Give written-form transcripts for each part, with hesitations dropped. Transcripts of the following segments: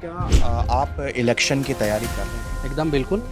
क्या आप इलेक्शन की तैयारी कर रहे हैं? एकदम बिल्कुल।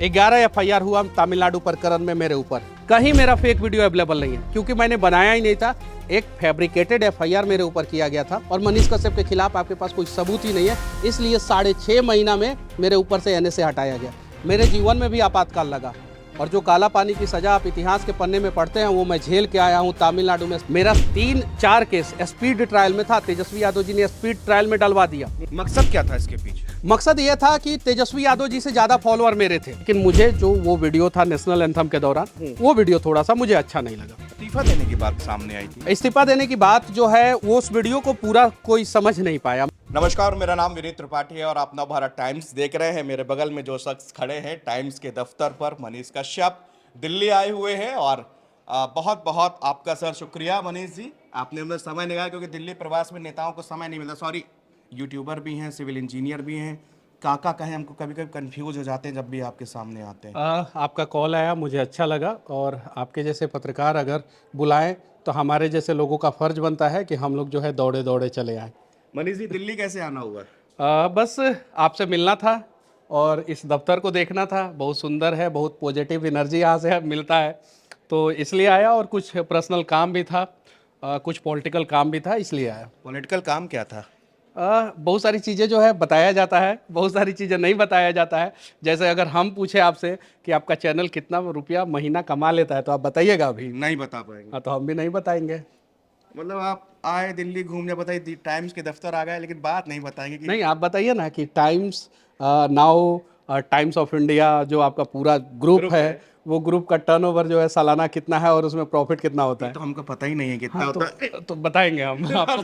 11 एफआईआर हुआ तमिलनाडु प्रकरण में मेरे ऊपर। कहीं मेरा फेक वीडियो अवेलेबल नहीं है क्योंकि मैंने बनाया ही नहीं था। एक फैब्रिकेटेड एफआईआर मेरे ऊपर किया गया था और मनीष कश्यप के खिलाफ आपके पास कोई सबूत ही नहीं है, इसलिए 6.5 महीना में मेरे ऊपर से एनए से हटाया गया। मेरे जीवन में भी आपातकाल लगा और जो काला पानी की सजा आप इतिहास के पन्ने में पढ़ते हैं वो मैं झेल के आया हूँ तमिलनाडु में। मेरा 3-4 केस स्पीड ट्रायल में था, तेजस्वी यादव जी ने स्पीड ट्रायल में डलवा दिया। मकसद क्या था इसके पीछे? मकसद ये था कि तेजस्वी यादव जी से ज्यादा फॉलोअर मेरे थे, लेकिन मुझे जो वो वीडियो था नेशनल एंथम के दौरान, वो वीडियो थोड़ा सा मुझे अच्छा नहीं लगा। इस्तीफा देने की बात सामने आई थी। इस्तीफा देने की बात जो है वो उस वीडियो को पूरा कोई समझ नहीं पाया। नमस्कार, मेरा नाम विनीत त्रिपाठी है और आप नवभारत टाइम्स देख रहे हैं। मेरे बगल में जो शख्स खड़े हैं टाइम्स के दफ्तर पर, मनीष कश्यप दिल्ली आए हुए हैं और बहुत बहुत आपका सर शुक्रिया मनीष जी, आपने हमें समय निकाला क्योंकि दिल्ली प्रवास में नेताओं को समय नहीं मिलता। सॉरी, यूट्यूबर भी हैं, सिविल इंजीनियर भी हैं, काका कहें, हमको कभी कभी कंफ्यूज हो जाते हैं जब भी आपके सामने आते हैं। आपका कॉल आया, मुझे अच्छा लगा और आपके जैसे पत्रकार अगर बुलाएं तो हमारे जैसे लोगों का फर्ज बनता है कि हम लोग जो है दौड़े दौड़े चले आए। मनीष जी, दिल्ली कैसे आना हुआ? बस आपसे मिलना था और इस दफ्तर को देखना था। बहुत सुंदर है, बहुत पॉजिटिव एनर्जी यहाँ से मिलता है, तो इसलिए आया। और कुछ पर्सनल काम भी था, कुछ पॉलिटिकल काम भी था, इसलिए आया। पॉलिटिकल काम क्या था? बहुत सारी चीज़ें जो है बताया जाता है, बहुत सारी चीज़ें नहीं बताया जाता है। जैसे अगर हम पूछे आपसे कि आपका चैनल कितना रुपया महीना कमा लेता है तो आप बताइएगा अभी? नहीं बता पाएंगे। हाँ, तो हम भी नहीं बताएंगे। मतलब आप आए दिल्ली घूमने, बताइए टाइम्स के दफ्तर आ गए, लेकिन बात नहीं बताएंगे कि नहीं, आप बताइए ना कि times now, times of India जो आपका पूरा ग्रुप है, वो ग्रुप का टर्नओवर जो है सालाना कितना है और उसमें प्रॉफिट कितना होता है? तो हमको पता ही नहीं है कितना हाँ, होता है। तो बताएंगे हम आपको।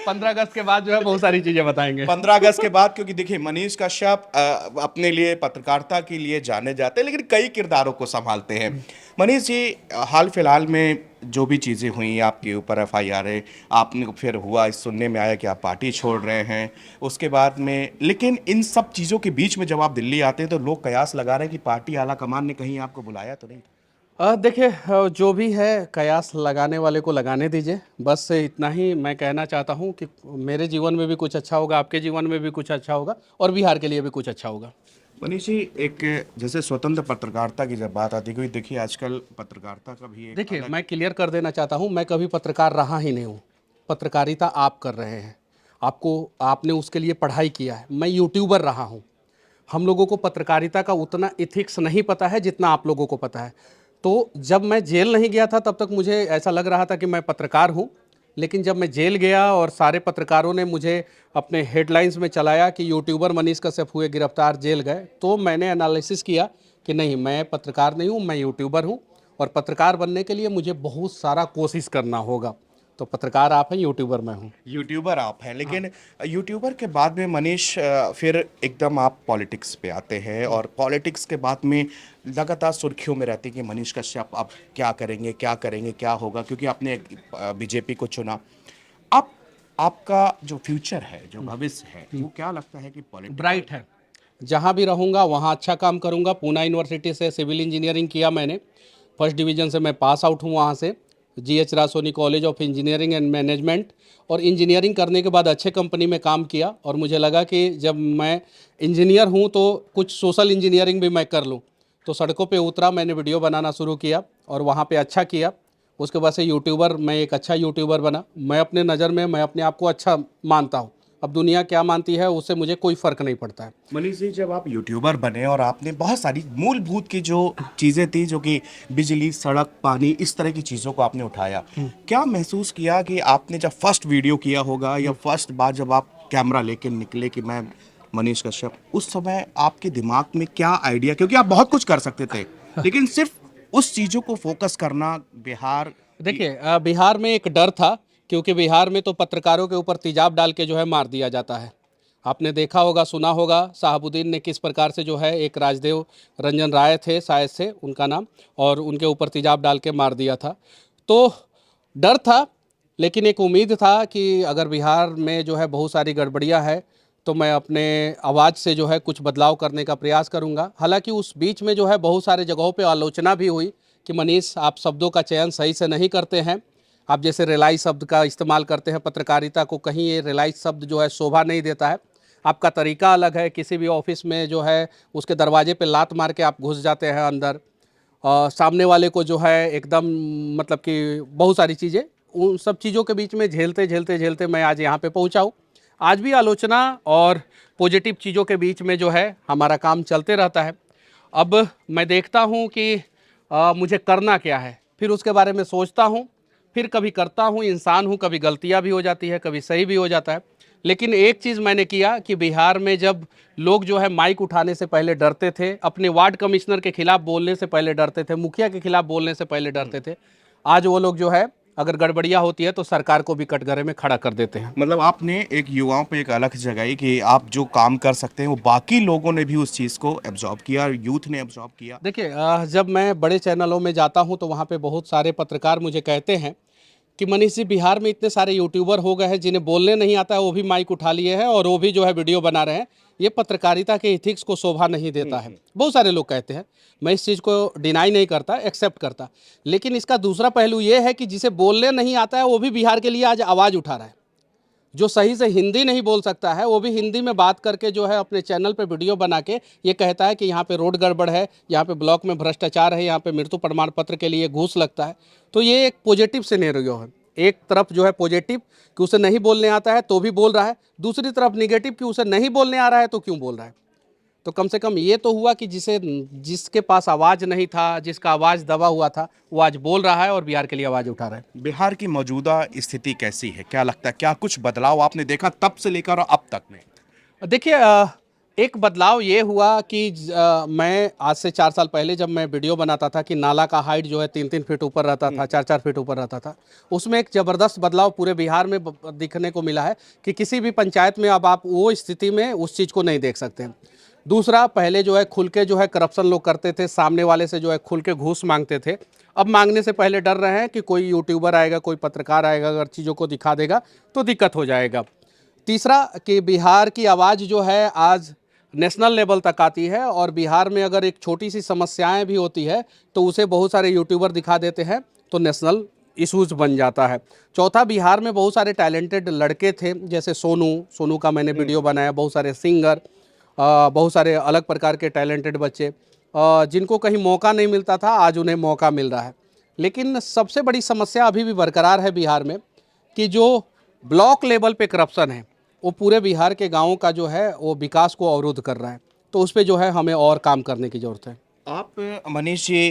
15 अगस्त के बाद जो है बहुत सारी चीज़ें बताएंगे। 15 अगस्त के बाद, क्योंकि देखिए मनीष कश्यप अपने लिए पत्रकारिता के लिए जाने जाते हैं, लेकिन कई किरदारों को संभालते हैं। मनीष जी, हाल फिलहाल में जो भी चीज़ें हुई आपके ऊपर एफआईआर है, आपने फिर हुआ इस सुनने में आया कि आप पार्टी छोड़ रहे हैं उसके बाद में, लेकिन इन सब चीज़ों के बीच में जब आप दिल्ली आते हैं तो लोग कयास लगा रहे हैं कि पार्टी आला कमान ने कहीं आपको बुलाया तो नहीं? देखिए, जो भी है कयास लगाने वाले को लगाने दीजिए। बस इतना ही मैं कहना चाहता हूँ कि मेरे जीवन में भी कुछ अच्छा होगा, आपके जीवन में भी कुछ अच्छा होगा और बिहार के लिए भी कुछ अच्छा होगा। मनीष जी, एक जैसे स्वतंत्र पत्रकारिता की जब बात आती है, क्योंकि देखिए आजकल पत्रकारिता का भी एक देखिए, मैं क्लियर कर देना चाहता हूँ, मैं कभी पत्रकार रहा ही नहीं हूँ। पत्रकारिता आप कर रहे हैं, आपने उसके लिए पढ़ाई किया है। मैं यूट्यूबर रहा हूँ। हम लोगों को पत्रकारिता का उतना इथिक्स नहीं पता है जितना आप लोगों को पता है। तो जब मैं जेल नहीं गया था तब तक मुझे ऐसा लग रहा था कि मैं पत्रकार हूँ, लेकिन जब मैं जेल गया और सारे पत्रकारों ने मुझे अपने हेडलाइंस में चलाया कि यूट्यूबर मनीष कश्यप हुए गिरफ्तार, जेल गए, तो मैंने एनालिसिस किया कि नहीं, मैं पत्रकार नहीं हूँ, मैं यूट्यूबर हूँ और पत्रकार बनने के लिए मुझे बहुत सारा कोशिश करना होगा। तो पत्रकार आप हैं, यूट्यूबर मैं हूँ। यूट्यूबर आप हैं, लेकिन यूट्यूबर के बाद में मनीष फिर एकदम आप पॉलिटिक्स पे आते हैं और पॉलिटिक्स के बाद में लगातार सुर्खियों में रहते हैं कि मनीष कश्यप अब क्या करेंगे, क्या करेंगे, क्या होगा, क्योंकि आपने बीजेपी को चुना। अब आपका जो फ्यूचर है, जो भविष्य है, वो क्या लगता है कि पॉलिटिक्स ब्राइट है। जहाँ भी रहूँगा वहाँ अच्छा काम करूँगा। पूना यूनिवर्सिटी से सिविल इंजीनियरिंग किया मैंने, फर्स्ट डिवीज़न से मैं पास आउट हूँ वहाँ से, GH Raisoni college of engineering and management. और इंजीनियरिंग करने के बाद अच्छे कंपनी में काम किया और मुझे लगा कि जब मैं इंजीनियर हूँ तो कुछ सोशल इंजीनियरिंग भी मैं कर लूँ। तो सड़कों पे उतरा, मैंने वीडियो बनाना शुरू किया और वहाँ पे अच्छा किया। उसके बाद से यूट्यूबर, मैं एक अच्छा यूट्यूबर बना। मैं अपने नज़र में, मैं अपने आप को अच्छा मानता हूँ। अब दुनिया क्या मानती है उससे मुझे कोई फ़र्क नहीं पड़ता है। मनीष जी, जब आप यूट्यूबर बने और आपने बहुत सारी मूलभूत की जो चीज़ें थी, जो कि बिजली, सड़क, पानी, इस तरह की चीज़ों को आपने उठाया, क्या महसूस किया कि आपने जब फर्स्ट वीडियो किया होगा या फर्स्ट बार जब आप कैमरा लेके निकले कि मैं मनीष कश्यप, उस समय आपके दिमाग में क्या आइडिया, क्योंकि आप बहुत कुछ कर सकते थे लेकिन सिर्फ उस चीज़ों को फोकस करना बिहार। देखिए, बिहार में एक डर था क्योंकि बिहार में तो पत्रकारों के ऊपर तेजाब डाल के जो है मार दिया जाता है। आपने देखा होगा, सुना होगा, शहाबुद्दीन ने किस प्रकार से जो है, एक राजदेव रंजन राय थे शायद से उनका नाम, और उनके ऊपर तेजाब डाल के मार दिया था। तो डर था, लेकिन एक उम्मीद था कि अगर बिहार में जो है बहुत सारी गड़बड़ियाँ है तो मैं अपने आवाज़ से जो है कुछ बदलाव करने का प्रयास करूंगा। हालांकि उस बीच में जो है बहुत सारे जगहों पे आलोचना भी हुई कि मनीष, आप शब्दों का चयन सही से नहीं करते हैं। आप जैसे रिलाई शब्द का इस्तेमाल करते हैं पत्रकारिता को, कहीं ये रिलाई शब्द जो है शोभा नहीं देता है। आपका तरीका अलग है। किसी भी ऑफिस में जो है उसके दरवाजे पे लात मार के आप घुस जाते हैं अंदर, सामने वाले को जो है एकदम मतलब कि बहुत सारी चीज़ें, उन सब चीज़ों के बीच में झेलते झेलते झेलते मैं आज यहाँ पे पहुँचा हूँ। आज भी आलोचना और पॉजिटिव चीज़ों के बीच में जो है हमारा काम चलते रहता है। अब मैं देखता हूँ कि मुझे करना क्या है, फिर उसके बारे में सोचता हूँ, फिर कभी करता हूँ। इंसान हूँ, कभी गलतियाँ भी हो जाती है, कभी सही भी हो जाता है। लेकिन एक चीज़ मैंने किया कि बिहार में जब लोग जो है माइक उठाने से पहले डरते थे, अपने वार्ड कमिश्नर के खिलाफ बोलने से पहले डरते थे, मुखिया के खिलाफ बोलने से पहले डरते थे, आज वो लोग जो है अगर गड़बड़ियाँ होती है तो सरकार को भी कटघरे में खड़ा कर देते हैं। मतलब आपने एक युवाओं पे एक अलग जगाई कि आप जो काम कर सकते हैं वो बाकी लोगों ने भी उस चीज़ को एब्जॉर्ब किया, यूथ ने एब्जॉर्ब किया। देखिए, जब मैं बड़े चैनलों में जाता हूं तो वहां पे बहुत सारे पत्रकार मुझे कहते हैं कि मनीष जी, बिहार में इतने सारे यूट्यूबर हो गए हैं जिन्हें बोलने नहीं आता है, वो भी माइक उठा लिए हैं और वो भी जो है वीडियो बना रहे हैं। ये पत्रकारिता के इथिक्स को शोभा नहीं देता है। बहुत सारे लोग कहते हैं, मैं इस चीज़ को डिनाई नहीं करता, एक्सेप्ट करता। लेकिन इसका दूसरा पहलू ये है कि जिसे बोलने नहीं आता है वो भी बिहार के लिए आज आवाज़ उठा रहा है। जो सही से हिंदी नहीं बोल सकता है वो भी हिंदी में बात करके जो है अपने चैनल पे वीडियो बना के ये कहता है कि यहाँ पे रोड गड़बड़ है, यहाँ पे ब्लॉक में भ्रष्टाचार है, यहाँ पे मृत्यु प्रमाण पत्र के लिए घूस लगता है। तो ये एक पॉजिटिव सिनेरियो है। एक तरफ जो है पॉजिटिव कि उसे नहीं बोलने आता है तो भी बोल रहा है, दूसरी तरफ निगेटिव कि उसे नहीं बोलने आ रहा है तो क्यों बोल रहा है। तो कम से कम ये तो हुआ कि जिसके पास आवाज़ नहीं था, जिसका आवाज़ दबा हुआ था, वो आज बोल रहा है और बिहार के लिए आवाज़ उठा रहा है। बिहार की मौजूदा स्थिति कैसी है, क्या लगता है, क्या कुछ बदलाव आपने देखा तब से लेकर अब तक में? देखिए, एक बदलाव ये हुआ कि मैं आज से 4 साल पहले जब मैं वीडियो बनाता था कि नाला का हाइट जो है 3-3 फीट ऊपर रहता था, 4-4 फीट ऊपर रहता था, उसमें एक ज़बरदस्त बदलाव पूरे बिहार में दिखने को मिला है कि किसी भी पंचायत में अब आप वो स्थिति में उस चीज़ को नहीं देख सकते हैं। दूसरा, पहले जो है खुल के जो है करप्शन लोग करते थे, सामने वाले से जो है खुल के घूस मांगते थे। अब मांगने से पहले डर रहे हैं कि कोई यूट्यूबर आएगा, कोई पत्रकार आएगा, अगर चीज़ों को दिखा देगा तो दिक्कत हो जाएगा। तीसरा कि बिहार की आवाज़ जो है आज नेशनल लेवल तक आती है और बिहार में अगर एक छोटी सी समस्याएं भी होती है तो उसे बहुत सारे यूट्यूबर दिखा देते हैं तो नेशनल इशूज़ बन जाता है। चौथा, बिहार में बहुत सारे टैलेंटेड लड़के थे, जैसे सोनू का मैंने वीडियो बनाया, बहुत सारे सिंगर, बहुत सारे अलग प्रकार के टैलेंटेड बच्चे, जिनको कहीं मौका नहीं मिलता था, आज उन्हें मौका मिल रहा है। लेकिन सबसे बड़ी समस्या अभी भी बरकरार है बिहार में कि जो ब्लॉक लेवल पे करप्शन है वो पूरे बिहार के गाँवों का जो है वो विकास को अवरुद्ध कर रहा है। तो उस पर जो है हमें और काम करने की ज़रूरत है। आप मनीष जी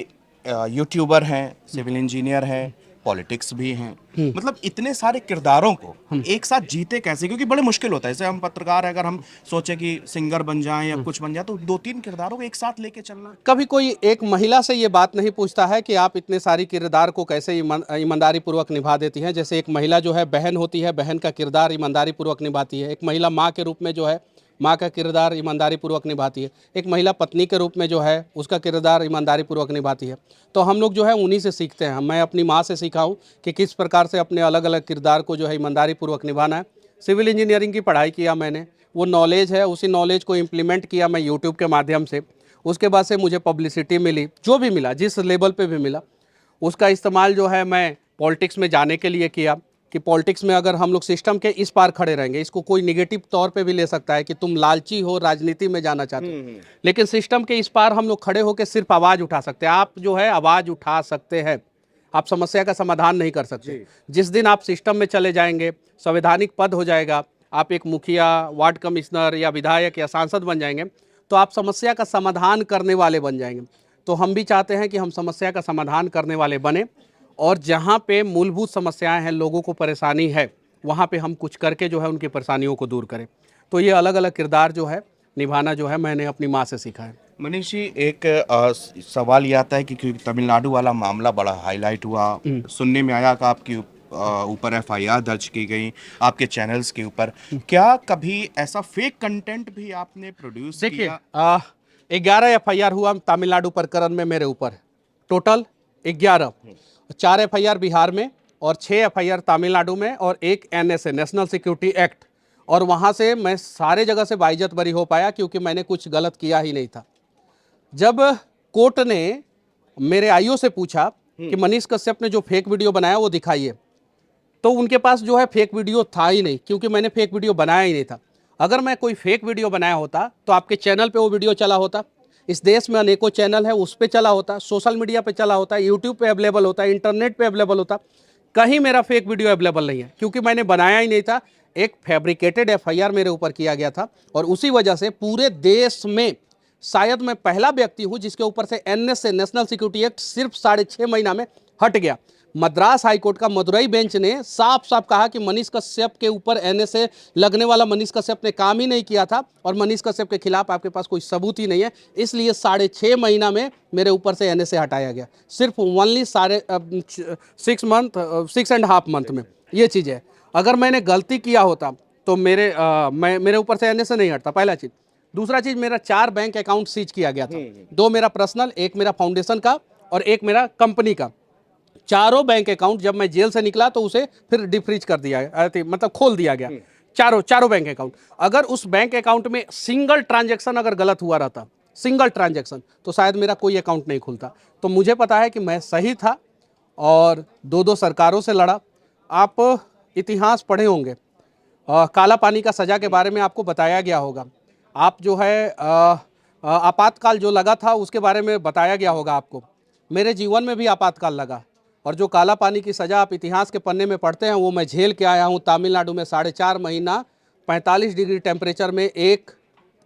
यूट्यूबर हैं, सिविल इंजीनियर हैं, पॉलिटिक्स भी हैं, मतलब इतने सारे किरदारों को एक साथ जीते कैसे? क्योंकि बड़े मुश्किल होता है। जैसे हम पत्रकार हैं, अगर हम सोचें कि सिंगर बन जाएं या कुछ बन जाए तो 2-3 किरदारों को एक साथ लेके चलना। कभी कोई एक महिला से ये बात नहीं पूछता है कि आप इतने सारी किरदार को कैसे ईमानदारी पूर्वक निभा देती हैं। जैसे एक महिला जो है बहन होती है, बहन का किरदार ईमानदारी पूर्वक निभाती है। एक महिला माँ के रूप में जो है माँ का किरदार ईमानदारी पूर्वक निभाती है। एक महिला पत्नी के रूप में जो है उसका किरदार ईमानदारी पूर्वक निभाती है। तो हम लोग जो है उन्हीं से सीखते हैं। मैं अपनी माँ से सीखा हूँ कि किस प्रकार से अपने अलग अलग किरदार को जो है ईमानदारी पूर्वक निभाना है। सिविल इंजीनियरिंग की पढ़ाई किया मैंने, वो नॉलेज है, उसी नॉलेज को इम्प्लीमेंट किया मैं यूट्यूब के माध्यम से। उसके बाद से मुझे पब्लिसिटी मिली, जो भी मिला, जिस लेवल पे भी मिला, उसका इस्तेमाल जो है मैं पॉलिटिक्स में जाने के लिए किया कि पॉलिटिक्स में अगर हम लोग सिस्टम के इस पार खड़े रहेंगे, इसको कोई निगेटिव तौर पे भी ले सकता है कि तुम लालची हो, राजनीति में जाना चाहते हो, लेकिन सिस्टम के इस पार हम लोग खड़े होकर सिर्फ आवाज़ उठा सकते हैं। आप जो है आवाज़ उठा सकते हैं, आप समस्या का समाधान नहीं कर सकते। जिस दिन आप सिस्टम में चले जाएंगे, संवैधानिक पद हो जाएगा, आप एक मुखिया, वार्ड कमिश्नर या विधायक या सांसद बन जाएंगे, तो आप समस्या का समाधान करने वाले बन जाएंगे। तो हम भी चाहते हैं कि हम समस्या का समाधान करने वाले बने और जहाँ पे मूलभूत समस्याएं हैं, लोगों को परेशानी है, वहाँ पे हम कुछ करके जो है उनकी परेशानियों को दूर करें। तो ये अलग अलग किरदार जो है निभाना जो है मैंने अपनी माँ से सीखा है। मनीष जी, एक सवाल ये आता है कि क्योंकि तमिलनाडु वाला मामला बड़ा हाईलाइट हुआ, सुनने में आया कि आपके ऊपर एफआईआर दर्ज की गई आपके चैनल्स के ऊपर, क्या कभी ऐसा फेक कंटेंट भी आपने प्रोड्यूस देखिए, किया? 11 एफआईआर हुआ तमिलनाडु प्रकरण में मेरे ऊपर, टोटल 11। 4 एफआईआर बिहार में और 6 एफआईआर तमिलनाडु में और 1 एनएसए, नेशनल सिक्योरिटी एक्ट। और वहाँ से मैं सारे जगह से बाइज्जत बरी हो पाया क्योंकि मैंने कुछ गलत किया ही नहीं था। जब कोर्ट ने मेरे आईओ से पूछा कि मनीष कश्यप ने जो फेक वीडियो बनाया वो दिखाइए, तो उनके पास जो है फेक वीडियो था ही नहीं, क्योंकि मैंने फेक वीडियो बनाया ही नहीं था। अगर मैं कोई फेक वीडियो बनाया होता तो आपके चैनल पे वो वीडियो चला होता। इस देश में अनेकों चैनल है, उस पे चला होता, सोशल मीडिया पे चला होता, यूट्यूब पे अवेलेबल होता, इंटरनेट पे अवेलेबल होता। कहीं मेरा फेक वीडियो अवेलेबल नहीं है, क्योंकि मैंने बनाया ही नहीं था। एक फैब्रिकेटेड एफआईआर मेरे ऊपर किया गया था, और उसी वजह से पूरे देश में शायद मैं पहला व्यक्ति हूं जिसके ऊपर से एनएसए, नेशनल सिक्योरिटी एक्ट, सिर्फ 6.5 महीना में हट गया। मद्रास हाईकोर्ट का मदुरई बेंच ने साफ साफ कहा कि मनीष कश्यप के ऊपर एनएसए लगने वाला मनीष कश्यप ने काम ही नहीं किया था, और मनीष कश्यप के खिलाफ आपके पास कोई सबूत ही नहीं है, इसलिए 6.5 महीना में मेरे ऊपर से एनएसए हटाया गया, सिर्फ ओनली 6.5 मंथ में। ये चीज़ है। अगर मैंने गलती किया होता तो मेरे ऊपर से एनएसए नहीं हटता, पहला चीज़। दूसरा चीज़, मेरा 4 बैंक अकाउंट सीज किया गया था, 2 मेरा पर्सनल, एक मेरा फाउंडेशन का और एक मेरा कंपनी का। चारों बैंक अकाउंट जब मैं जेल से निकला तो उसे फिर डिफ्रीज कर दिया, मतलब खोल दिया गया। चारों बैंक अकाउंट। अगर उस बैंक अकाउंट में सिंगल ट्रांजैक्शन अगर गलत हुआ रहता, सिंगल ट्रांजैक्शन, तो शायद मेरा कोई अकाउंट नहीं खुलता। तो मुझे पता है कि मैं सही था, और 2 सरकारों से लड़ा। आप इतिहास पढ़े होंगे, काला पानी का सज़ा के बारे में आपको बताया गया होगा। आप जो है आपातकाल जो लगा था उसके बारे में बताया गया होगा आपको। मेरे जीवन में भी आपातकाल लगा, और जो काला पानी की सज़ा आप इतिहास के पन्ने में पढ़ते हैं वो मैं झेल के आया हूँ। तमिलनाडु में 4.5 महीना 45 डिग्री टेम्परेचर में एक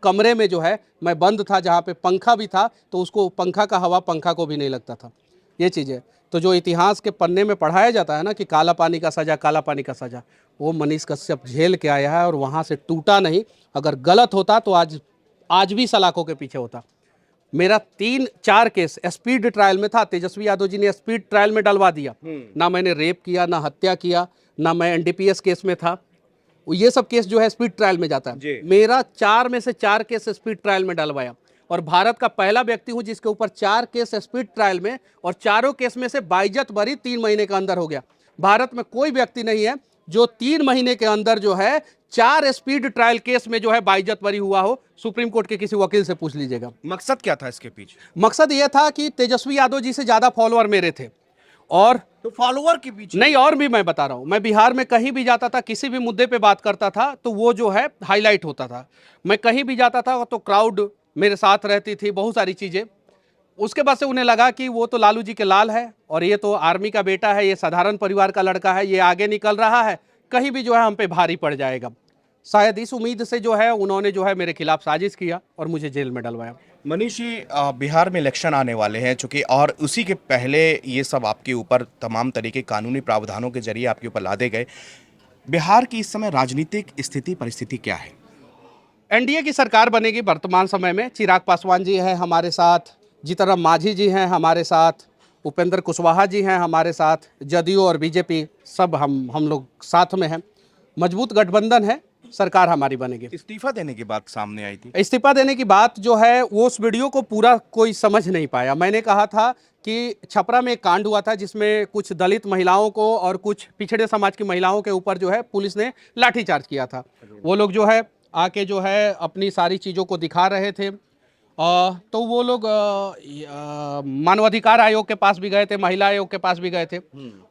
कमरे में जो है मैं बंद था, जहाँ पे पंखा भी था तो उसको पंखा का हवा पंखा को भी नहीं लगता था। ये चीज़ें तो जो इतिहास के पन्ने में पढ़ाया जाता है ना कि काला पानी का सज़ा, काला पानी का सज़ा, वो मनीष कश्यप झेल के आया है, और वहाँ से टूटा नहीं। अगर गलत होता तो आज भी सलाखों के पीछे होता। मेरा 3-4 केस स्पीड ट्रायल में था, तेजस्वी यादव जी ने स्पीड ट्रायल में डलवा दिया। ना मैंने रेप किया, ना हत्या किया, ना मैं एनडीपीएस केस में था। ये सब केस जो है स्पीड ट्रायल में जाता है। मेरा 4 में से 4 केस स्पीड ट्रायल में डलवाया, और भारत का पहला व्यक्ति हूं जिसके ऊपर 4 केस स्पीड ट्रायल में, और चारों केस में से बाइज्जत बरी 3 महीने के अंदर हो गया। भारत में कोई व्यक्ति नहीं है जो 3 महीने के अंदर जो है 4 स्पीड ट्रायल केस में जो है बाइज्जत बरी हुआ हो। सुप्रीम कोर्ट के किसी वकील से पूछ लीजिएगा। मकसद क्या था इसके पीछे? मकसद यह था कि तेजस्वी यादव जी से ज्यादा फॉलोअर मेरे थे, और तो फॉलोअर के पीछे नहीं, और भी मैं बता रहा हूं, मैं बिहार में कहीं भी जाता था, किसी भी मुद्दे पे बात करता था तो वो जो है हाईलाइट होता था। मैं कहीं भी जाता था तो क्राउड मेरे साथ रहती थी, बहुत सारी चीजें। उसके बाद से उन्हें लगा कि वो तो लालू जी के लाल है, और ये तो आर्मी का बेटा है, ये साधारण परिवार का लड़का है, ये आगे निकल रहा है, कहीं भी जो है हम पे भारी पड़ जाएगा। शायद इस उम्मीद से जो है उन्होंने जो है मेरे खिलाफ साजिश किया और मुझे जेल में डलवाया। मनीष जी, बिहार में इलेक्शन आने वाले हैं चूंकि, और उसी के पहले ये सब आपके ऊपर तमाम तरीके कानूनी प्रावधानों के जरिए आपके ऊपर लादे गए। बिहार की इस समय राजनीतिक स्थिति परिस्थिति क्या है? एनडीए की सरकार बनेगी वर्तमान समय में। चिराग पासवान जी हैं हमारे साथ, जीतन राम मांझी जी हैं हमारे साथ, उपेंद्र कुशवाहा जी हैं हमारे साथ, जदयू और बीजेपी सब हम लोग साथ में हैं। मजबूत गठबंधन है, सरकार हमारी बनेगी। इस्तीफा देने की बात सामने आई थी। इस्तीफा देने की बात जो है वो उस वीडियो को पूरा कोई समझ नहीं पाया। मैंने कहा था कि छपरा में एक कांड हुआ था जिसमें कुछ दलित महिलाओं को और कुछ पिछड़े समाज की महिलाओं के ऊपर जो है पुलिस ने लाठीचार्ज किया था। वो लोग जो है आके जो है अपनी सारी चीज़ों को दिखा रहे थे। तो वो लोग मानवाधिकार आयोग के पास भी गए थे, महिला आयोग के पास भी गए थे।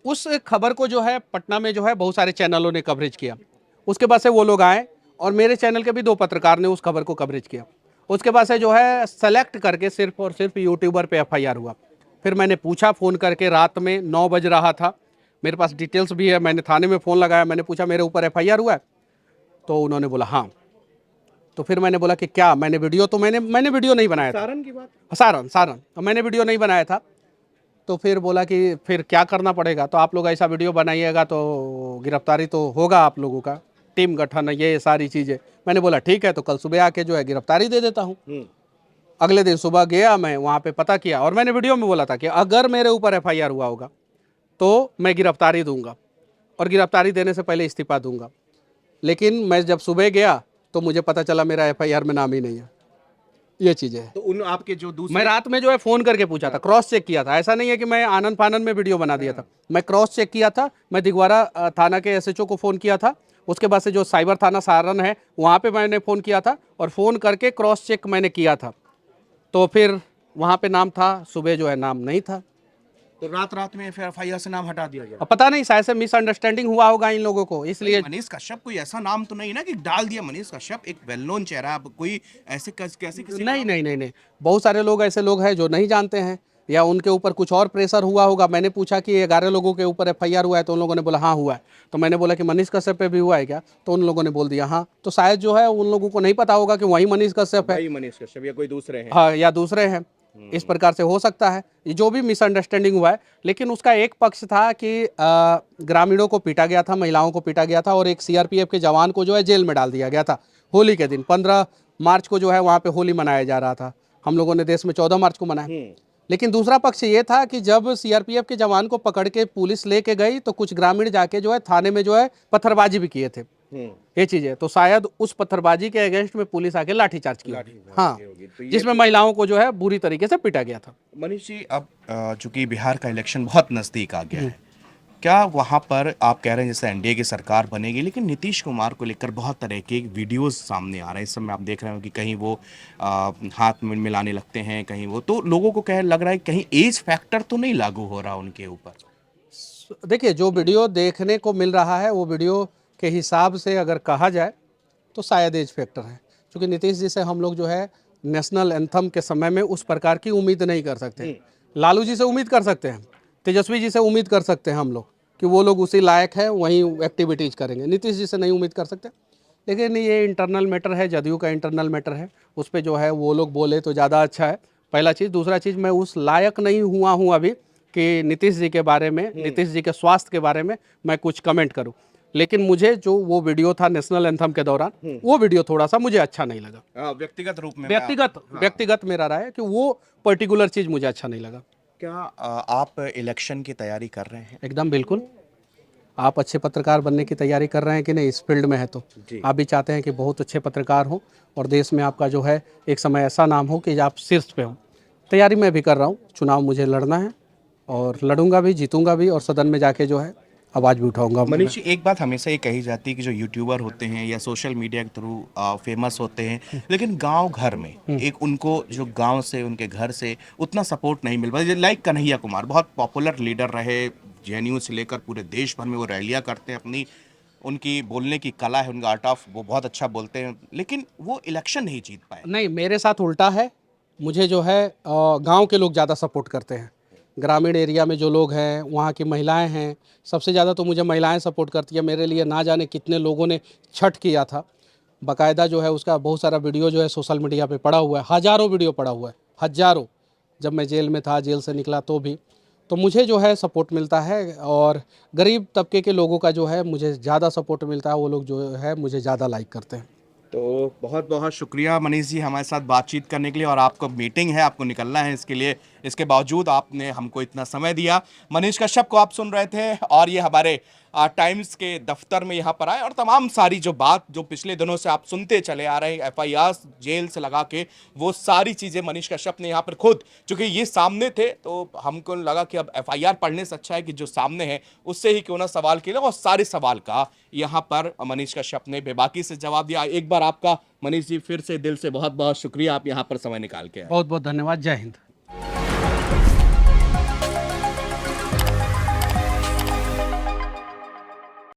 उस खबर को जो है पटना में जो है बहुत सारे चैनलों ने कवरेज किया। उसके बाद से वो लोग आए और मेरे चैनल के भी 2 पत्रकार ने उस खबर को कवरेज किया। उसके बाद से जो है सेलेक्ट करके सिर्फ और सिर्फ यूट्यूबर पे एफआईआर हुआ। फिर मैंने पूछा फ़ोन करके, रात में 9 बज रहा था, मेरे पास डिटेल्स भी है, मैंने थाने में फ़ोन लगाया, मैंने पूछा मेरे ऊपर एफआईआर हुआ है? तो उन्होंने बोला हाँ। तो फिर मैंने बोला कि क्या? मैंने वीडियो नहीं बनाया था। सारण की बात? सारण तो मैंने वीडियो नहीं बनाया था। तो फिर बोला कि फिर क्या करना पड़ेगा? तो आप लोग ऐसा वीडियो बनाइएगा तो गिरफ्तारी तो होगा आप लोगों का, टीम गठन, ये सारी चीज़ें। मैंने बोला ठीक है, तो कल सुबह आके जो है गिरफ्तारी दे देता हूँ। अगले दिन सुबह गया, मैं वहाँ पे पता किया, और मैंने वीडियो में बोला था कि अगर मेरे ऊपर एफआईआर हुआ होगा तो मैं गिरफ्तारी दूंगा, और गिरफ्तारी देने से पहले इस्तीफा दूंगा। लेकिन मैं जब सुबह गया तो मुझे पता चला मेरा एफआईआर में नाम ही नहीं है। ये चीज़ें है। तो उन आपके जो दूसरे, मैं रात में जो है फ़ोन करके पूछा था, क्रॉस चेक किया था। ऐसा नहीं है कि मैं आनंद फानन में वीडियो बना दिया था, मैं क्रॉस चेक किया था। मैं दिगवारा थाना के एसएचओ को फ़ोन किया था, उसके बाद से जो साइबर थाना सारण है वहाँ पे मैंने फ़ोन किया था, और फ़ोन करके क्रॉस चेक मैंने किया था। तो फिर वहाँ पे नाम था, सुबह जो है नाम नहीं था। तो रात रात में फिर एफआईआर से नाम हटा दिया गया। अब पता नहीं, शायद से मिसअंडरस्टैंडिंग हुआ होगा इन लोगों को, इसलिए। मनीष कश्यप कोई ऐसा नाम तो नहीं ना कि डाल दिया मनीष कश्यप, एक वेल नोन चेहरा, अब कोई ऐसे कैसे किसी नहीं नहीं नहीं नहीं, बहुत सारे लोग ऐसे लोग हैं जो नहीं जानते हैं, या उनके ऊपर कुछ और प्रेशर हुआ होगा। मैंने पूछा कि 11 लोगों के ऊपर एफआईआर हुआ है, तो उन लोगों ने बोला हाँ हुआ है। तो मैंने बोला कि मनीष कश्यप पे भी हुआ है क्या, तो उन लोगों ने बोल दिया हाँ। तो शायद जो है उन लोगों को नहीं पता होगा कि वही मनीष कश्यप है, भाई मनीष कश्यप या कोई दूसरे हैं। हाँ, या दूसरे हैं। इस प्रकार से हो सकता है ये जो भी मिसअंडरस्टैंडिंग हुआ है। लेकिन उसका एक पक्ष था कि ग्रामीणों को पीटा गया था, महिलाओं को पीटा गया था, और एक सीआरपीएफ के जवान को जो है जेल में डाल दिया गया था होली के दिन। 15 मार्च को जो है वहाँ पे होली मनाया जा रहा था, हम लोगों ने देश में 14 मार्च को मनाया। लेकिन दूसरा पक्ष ये था कि जब सीआरपीएफ के जवान को पकड़ के पुलिस लेके गई, तो कुछ ग्रामीण जाके जो है थाने में जो है पत्थरबाजी भी किए थे। ये चीज है, तो शायद उस पत्थरबाजी के अगेंस्ट में पुलिस आके लाठीचार्ज की होगी। हाँ, जिसमें महिलाओं को जो है बुरी तरीके से पीटा गया था। मनीष जी, अब चूंकि बिहार का इलेक्शन बहुत नजदीक आ गया है, क्या वहां पर आप कह रहे हैं जैसे एनडीए की सरकार बनेगी, लेकिन नीतीश कुमार को लेकर बहुत तरह के वीडियोस सामने आ रहे हैं इस समय, आप देख रहे हो कि कहीं वो हाथ में मिलाने लगते हैं, कहीं वो, तो लोगों को कह लग रहा है कहीं एज फैक्टर तो नहीं लागू हो रहा उनके ऊपर। देखिए, जो वीडियो देखने को मिल रहा है वो वीडियो के हिसाब से अगर कहा जाए तो शायद एज फैक्टर है, क्योंकि नीतीश जी से हम लोग जो है नेशनल एंथम के समय में उस प्रकार की उम्मीद नहीं कर सकते। लालू जी से उम्मीद कर सकते हैं, तेजस्वी जी से उम्मीद कर सकते हैं हम लोग कि वो लोग उसी लायक है, वहीं एक्टिविटीज़ करेंगे। नीतीश जी से नहीं उम्मीद कर सकते। लेकिन ये इंटरनल मैटर है, जदयू का इंटरनल मैटर है, उस पर जो है वो लोग बोले तो ज़्यादा अच्छा है, पहला चीज़। दूसरा चीज़, मैं उस लायक नहीं हुआ हूँ अभी कि नीतीश जी के बारे में, नीतीश जी के स्वास्थ्य के बारे में मैं कुछ कमेंट करूँ। लेकिन मुझे जो वो वीडियो था नेशनल एंथम के दौरान, वो वीडियो थोड़ा सा मुझे अच्छा नहीं लगा। व्यक्तिगत रूप में व्यक्तिगत मेरा राय है कि वो पर्टिकुलर चीज़ मुझे अच्छा नहीं लगा। क्या आप इलेक्शन की तैयारी कर रहे हैं? एकदम बिल्कुल। आप अच्छे पत्रकार बनने की तैयारी कर रहे हैं कि नहीं, इस फील्ड में है तो आप भी चाहते हैं कि बहुत अच्छे पत्रकार हो और देश में आपका जो है एक समय ऐसा नाम हो कि आप शीर्ष पे हो। तैयारी मैं भी कर रहा हूँ, चुनाव मुझे लड़ना है और लड़ूंगा भी, जीतूंगा भी, और सदन में जाके जो है आवाज़ भी उठाऊंगा। मनीष जी, एक बात हमेशा ये कही जाती है कि जो यूट्यूबर होते हैं या सोशल मीडिया के थ्रू फेमस होते हैं, लेकिन गांव घर में एक उनको जो गांव से, उनके घर से उतना सपोर्ट नहीं मिल पाता। लाइक कन्हैया कुमार बहुत पॉपुलर लीडर रहे, जेएनयू से लेकर पूरे देश भर में वो रैलियां करते हैं, अपनी उनकी बोलने की कला है, उनका आर्ट ऑफ, वो बहुत अच्छा बोलते हैं, लेकिन वो इलेक्शन नहीं जीत पाए। नहीं, मेरे साथ उल्टा है। मुझे जो है गांव के लोग ज़्यादा सपोर्ट करते हैं। ग्रामीण एरिया में जो लोग हैं, वहाँ की महिलाएं हैं, सबसे ज़्यादा तो मुझे महिलाएं सपोर्ट करती है। मेरे लिए ना जाने कितने लोगों ने छठ किया था, बाकायदा जो है उसका बहुत सारा वीडियो जो है सोशल मीडिया पे पड़ा हुआ है, हज़ारों वीडियो पड़ा हुआ है, हज़ारों। जब मैं जेल में था, जेल से निकला तो भी, तो मुझे जो है सपोर्ट मिलता है। और गरीब तबके के लोगों का जो है मुझे ज़्यादा सपोर्ट मिलता है, वो लोग जो है मुझे ज़्यादा लाइक करते हैं। तो बहुत बहुत शुक्रिया मनीष जी हमारे साथ बातचीत करने के लिए, और आपको मीटिंग है, आपको निकलना है, इसके लिए, इसके बावजूद आपने हमको इतना समय दिया। मनीष कश्यप को आप सुन रहे थे, और ये हमारे टाइम्स के दफ्तर में यहाँ पर आए और तमाम सारी जो बात जो पिछले दिनों से आप सुनते चले आ रहे हैं, एफआईआर जेल से लगा के, वो सारी चीज़ें मनीष कश्यप ने यहाँ पर खुद, चूंकि ये सामने थे तो हमको लगा कि अब एफआईआर पढ़ने से अच्छा है कि जो सामने है उससे ही क्यों ना सवाल किया, और सारे सवाल का यहाँ पर मनीष कश्यप ने बेबाकी से जवाब दिया। एक बार आपका मनीष जी फिर से दिल से बहुत बहुत शुक्रिया, आप यहाँ पर समय निकाल के आए। बहुत बहुत धन्यवाद। जय हिंद।